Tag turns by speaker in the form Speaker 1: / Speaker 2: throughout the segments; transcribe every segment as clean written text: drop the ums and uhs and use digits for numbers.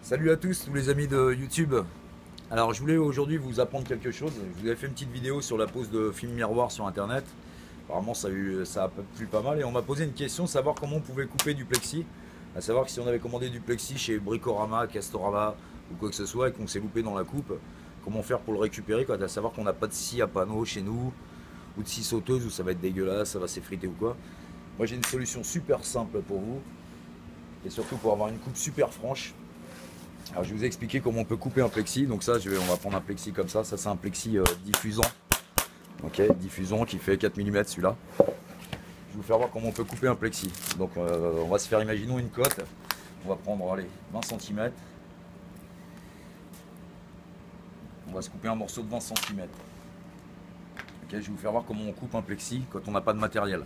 Speaker 1: Salut à tous les amis de YouTube. Alors je voulais aujourd'hui vous apprendre quelque chose. Je vous avais fait une petite vidéo sur la pose de film miroir sur internet. Apparemment ça a plu pas mal et on m'a posé une question, savoir comment on pouvait couper du plexi. À savoir que si on avait commandé du plexi chez Bricorama, Castorama ou quoi que ce soit et qu'on s'est loupé dans la coupe, comment faire pour le récupérer quoi. À savoir qu'on n'a pas de scie à panneau chez nous ou de scie sauteuse où ça va être dégueulasse, ça va s'effriter ou quoi. Moi j'ai une solution super simple pour vous et surtout pour avoir une coupe super franche. Alors je vais vous expliquer comment on peut couper un plexi. Donc ça, on va prendre un plexi comme ça. Ça c'est un plexi diffusant. Ok, diffusant qui fait 4 mm celui-là. Je vais vous faire voir comment on peut couper un plexi. Donc on va se faire, imaginons une cote. On va prendre, allez, 20 cm. On va se couper un morceau de 20 cm. Ok, je vais vous faire voir comment on coupe un plexi quand on n'a pas de matériel.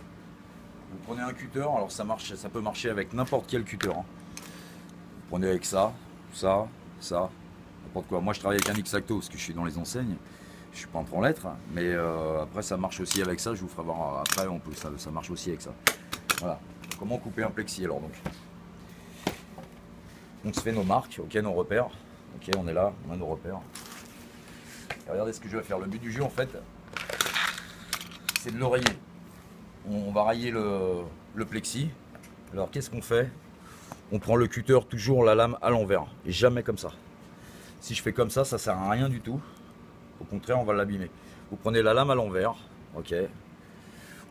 Speaker 1: Vous prenez un cutter, alors ça peut marcher avec n'importe quel cutter. Vous prenez avec ça, n'importe quoi. Moi je travaille avec un X-Acto parce que je suis dans les enseignes, je suis peintre en lettres, mais après ça marche aussi avec ça, je vous ferai voir après, ça marche aussi avec ça. Voilà, comment couper un plexi alors donc. On se fait nos marques, ok, nos repères, ok, on est là, on a nos repères. Et regardez ce que je vais faire, le but du jeu en fait, c'est de le rayer. On va rayer le plexi. Alors qu'est-ce qu'on fait? On prend le cutter, toujours la lame à l'envers, et jamais comme ça. Si je fais comme ça sert à rien du tout. Au contraire, on va l'abîmer. Vous prenez la lame à l'envers, ok.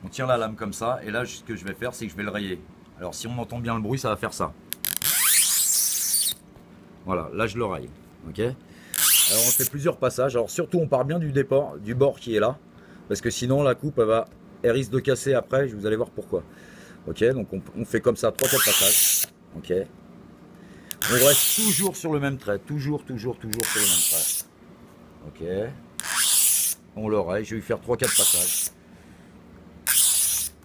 Speaker 1: On tire la lame comme ça, et là, ce que je vais faire, c'est que je vais le rayer. Alors, si on entend bien le bruit, ça va faire ça. Voilà, là, je le raye, ok. Alors, on fait plusieurs passages. Alors, surtout, on part bien du départ, du bord qui est là, parce que sinon, la coupe, elle risque de casser après. Vous allez voir pourquoi. Ok, donc on fait comme ça 3-4 passages. Ok. On reste toujours sur le même trait. Toujours sur le même trait. Ok. On le raye. Je vais lui faire 3-4 passages.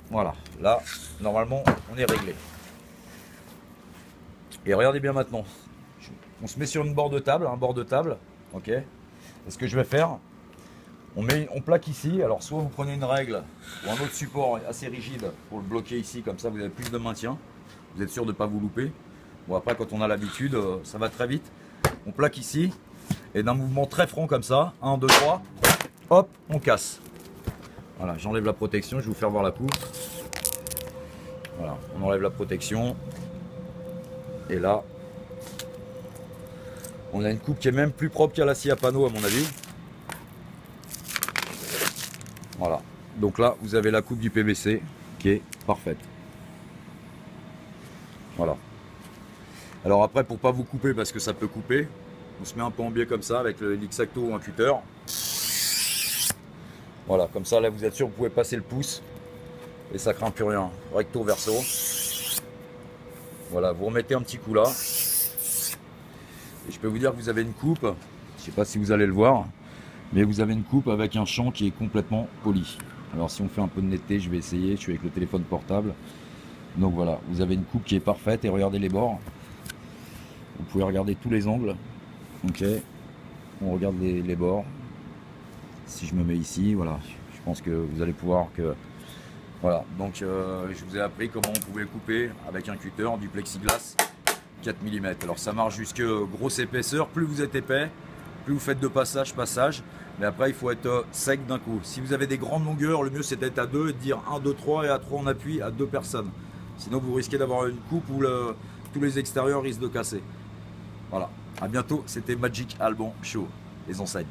Speaker 1: Voilà. Là, normalement, on est réglé. Et regardez bien maintenant. On se met sur une bord de table. Un bord de table. Ok. Et ce que je vais faire, on plaque ici. Alors, soit vous prenez une règle ou un autre support assez rigide pour le bloquer ici. Comme ça, vous avez plus de maintien. Vous êtes sûr de ne pas vous louper. Bon, après, quand on a l'habitude, ça va très vite. On plaque ici, et d'un mouvement très franc comme ça, 1, 2, 3, hop, on casse. Voilà, j'enlève la protection, je vais vous faire voir la coupe. Voilà, on enlève la protection. Et là, on a une coupe qui est même plus propre qu'à la scie à panneau, à mon avis. Voilà, donc là, vous avez la coupe du PVC qui est parfaite. Voilà. Alors après, pour pas vous couper, parce que ça peut couper, on se met un peu en biais comme ça avec le X-Acto ou un cutter. Voilà, comme ça là vous êtes sûr, vous pouvez passer le pouce et ça craint plus rien. Recto verso. Voilà, vous remettez un petit coup là. Et je peux vous dire que vous avez une coupe, je sais pas si vous allez le voir, mais vous avez une coupe avec un champ qui est complètement poli. Alors si on fait un peu de netteté, je vais essayer, je suis avec le téléphone portable. Donc voilà, vous avez une coupe qui est parfaite et regardez les bords. Vous pouvez regarder tous les angles. Ok, on regarde les bords. Si je me mets ici, voilà, je pense que vous allez pouvoir que... Voilà, donc je vous ai appris comment on pouvait couper avec un cutter du plexiglas 4 mm. Alors ça marche jusque grosse épaisseur. Plus vous êtes épais, plus vous faites de passage. Mais après, il faut être sec d'un coup. Si vous avez des grandes longueurs, le mieux c'est d'être à 2 et de dire 1, 2, 3 et à 3 en appui à 2 personnes. Sinon, vous risquez d'avoir une coupe où tous les extérieurs risquent de casser. Voilà, à bientôt, c'était Magic Alban Show, les enseignes.